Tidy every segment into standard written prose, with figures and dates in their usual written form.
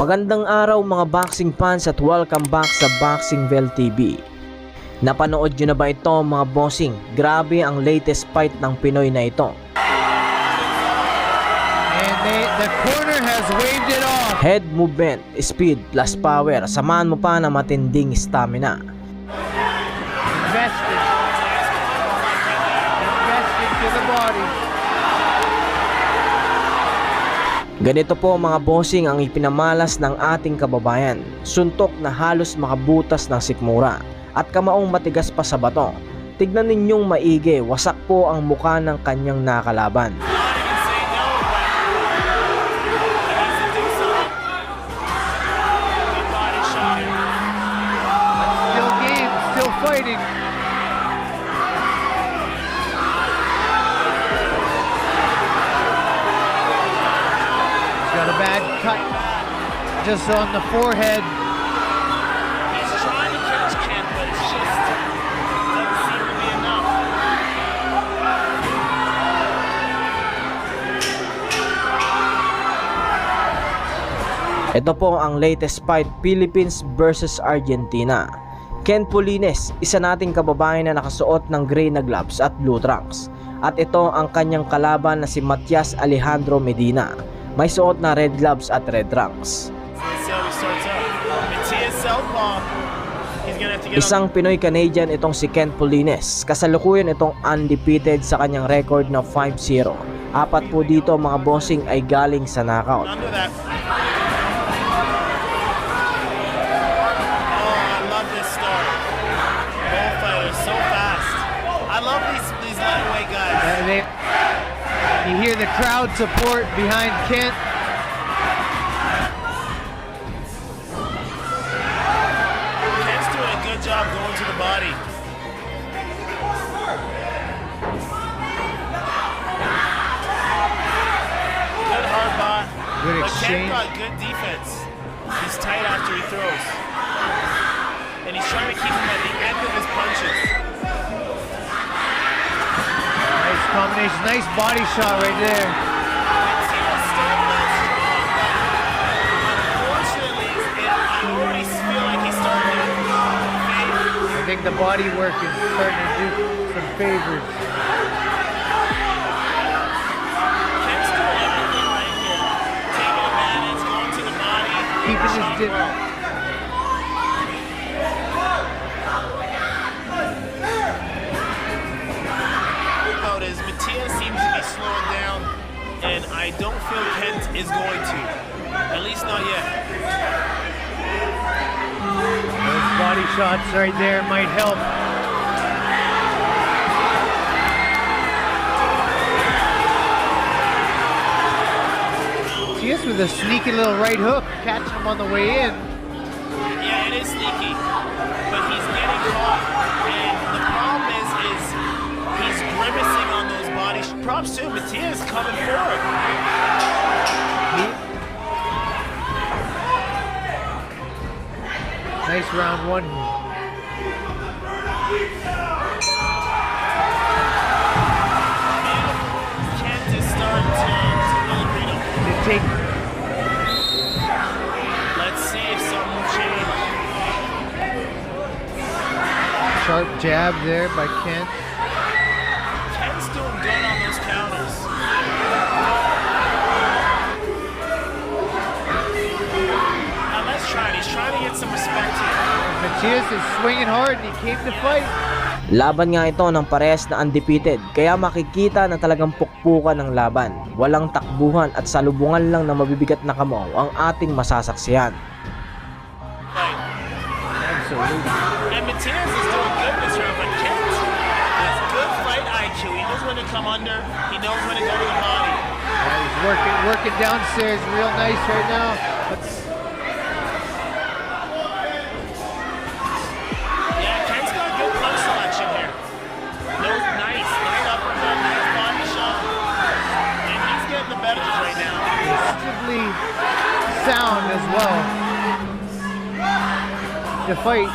Magandang araw mga boxing fans at welcome back sa Boxingville TV. Napanood nyo na ba ito mga bossing? Grabe ang latest fight ng Pinoy na ito. And the corner has waved it off. Head movement, speed plus power, samahan mo pa na matinding stamina. Invested to the body. Ganito po mga bossing ang ipinamalas ng ating kababayan. Suntok na halos makabutas ng sikmura at kamaong matigas pa sa bato. Tignan ninyong maigi, wasak po ang muka ng kanyang nakalaban. Still game, still fighting. Got a bad cut just on the forehead. He's trying to catch Kent, but it's just doesn't seem to be enough. Ito po ang latest fight, Philippines versus Argentina. Ken Polines, isa nating kababayan na nakasuot ng gray na gloves at blue trunks. At ito ang kanyang kalaban na si Matias Alejandro Medina. May suot na red gloves at red trunks. Isang Pinoy-Canadian itong si Ken Polines. Kasalukuyan itong undefeated sa kanyang record na 5-0. Apat po dito mga bossing ay galing sa knockout. You hear the crowd support behind Kent. Kent's doing a good job going to the body. Good hard bot. Good But Kent exchange. got good defense. He's tight after he throws. And he's trying to keep him at the end of his punches. Nice combination, nice body shot right there. I think the body work is starting to do some favors. Keeping his Matias seems to be slowing down, and I don't feel Kent is going to. At least not yet. Those body shots right there might help. Matias with a sneaky little right hook, catching him on the way in. Yeah, it is sneaky, but he's getting caught, and the problem is he's grimacing on those body props too. Matias coming forward. Nice round one. Kent is starting to really beat him. Let's see if something will change. Sharp jab there by Kent. Kent's doing good on those counters. Now let's try it. He's trying to get some respect here. Matias is swinging hard and he came to fight. Laban nga ito ng parehas na undefeated, kaya makikita na talagang pukpukan ng laban. Walang takbuhan at salubungan lang na mabibigat na kamaw ang ating masasaksihan. Absolutely. And Matias is doing good this round, but Kent has good fight IQ. He knows when to come under. He knows when to go to the body. He's working downstairs real nice right now. Yeah, Kent's got good punch selection here. Nice uppercut, nice body shot. And he's getting the better right now. Relatively sound as well. The fight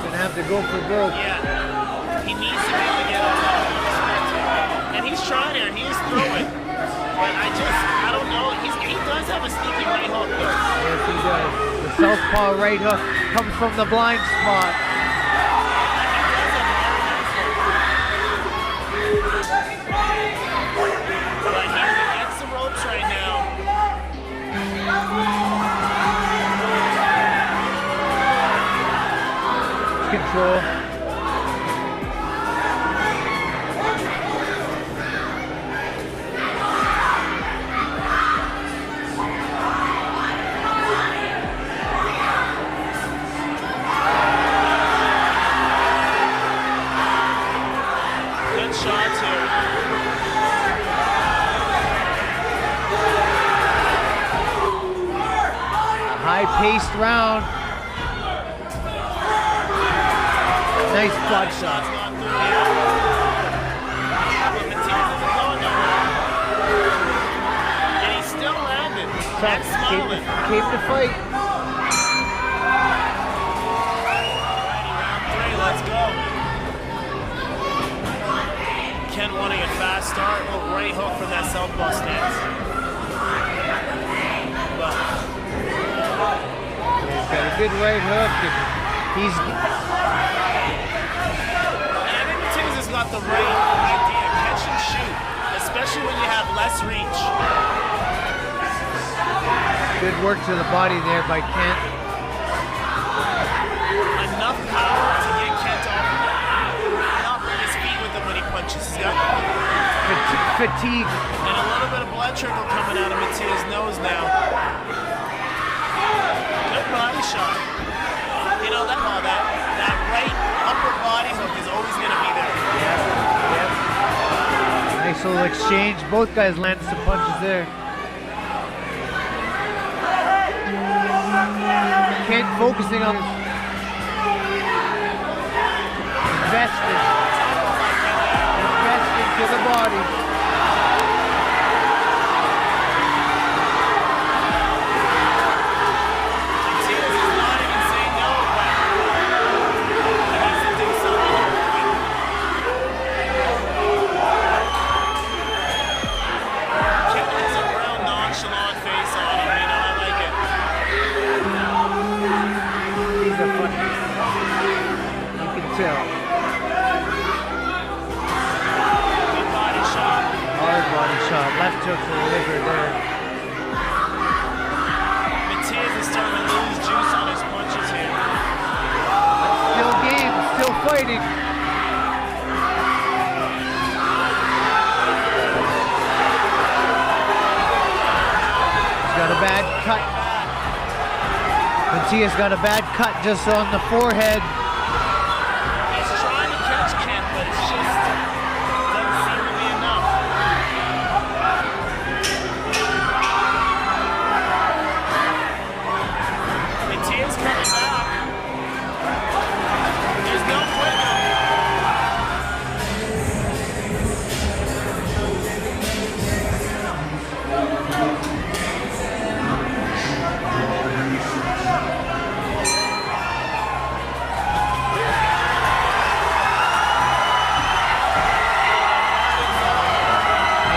gonna have to go for broke. Yeah, he needs to be able to get on top of the respect. And he's trying here. He is throwing. but I don't know. He does have a sneaky right hook, though. Yes, he does. The southpaw right hook comes from the blind spot. But he's against the ropes right now. Control. Good shots here. High-paced round. Nice blood Shots shot. gone through here. But Matias isn't going nowhere. And he's still landing. And smiling. Came to fight. Alrighty, round 3, let's go. Ken wanting a fast start. Oh, right hook from that southpaw stance. But He's got a good right hook. And he's I think Matias has got the right idea. Catch and shoot. Especially when you have less reach. good work to the body there by Kent. Enough power to get Kent off. Not bring his feet with him when he punches. He's got Fatigue. and a little bit of blood trickle coming out of Matias' nose now. Good body shot. You know, that right upper body hook is always going to be there. Nice little exchange. Both guys landed some punches there. Kent focusing on investing to the body. Matias is not even saying no, but he needs to do something. Kent has a real nonchalant face on him, you know, I like it. He's a funny guy. You can tell. Good body shot. Hard body shot. Left hook to the liver there. Matias is starting to lose juice on his punches here. Still game. Still fighting. He's got a bad cut. Matias got a bad cut just on the forehead. He's trying to catch Kent, but it's just doesn't seem to be enough. Matias coming back. There's no quitting.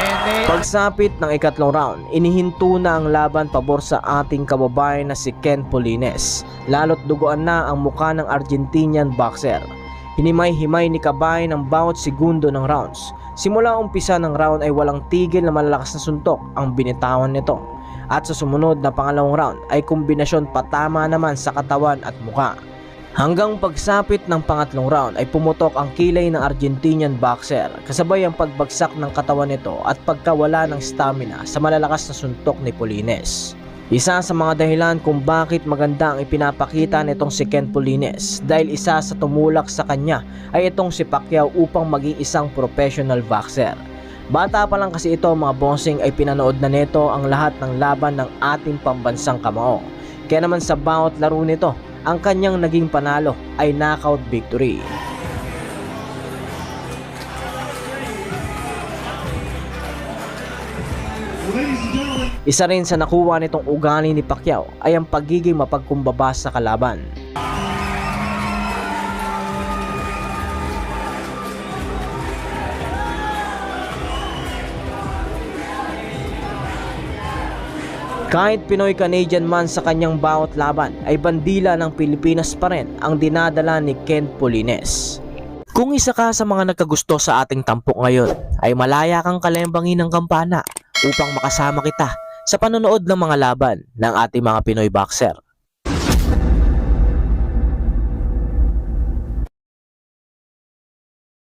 And they Pagsapit ng ikatlong round, inihinto na ang laban pabor sa ating kababayan na si Ken Polines. Lalo't duguan na ang muka ng Argentinian boxer. Hinimay-himay ni Kabay ng bawat segundo ng rounds. Simula umpisa ng round ay walang tigil na malalakas na suntok ang binitawan nito. At sa sumunod na pangalawang round ay kombinasyon patama naman sa katawan at muka. Hanggang pagsapit ng pangatlong round ay pumutok ang kilay ng Argentinian boxer kasabay ang pagbagsak ng katawan nito at pagkawala ng stamina sa malalakas na suntok ni Polines. Isa sa mga dahilan kung bakit maganda ang ipinapakita nitong si Ken Polines dahil isa sa tumulak sa kanya ay itong si Pacquiao upang maging isang professional boxer. Bata pa lang kasi ito mga bossing ay pinanood na nito ang lahat ng laban ng ating pambansang kamao. Kaya naman sa bawat laro nito, ang kanyang naging panalo ay knockout victory. Isa rin sa nakuha nitong ugali ni Pacquiao ay ang pagiging mapagkumbaba sa kalaban. Kahit Pinoy-Canadian man sa kanyang bawat laban, ay bandila ng Pilipinas pa rin ang dinadala ni Ken Polines. Kung isa ka sa mga nagkagusto sa ating tampok ngayon, ay malaya kang kalembangin ng kampana upang makasama kita sa panonood ng mga laban ng ating mga Pinoy boxer.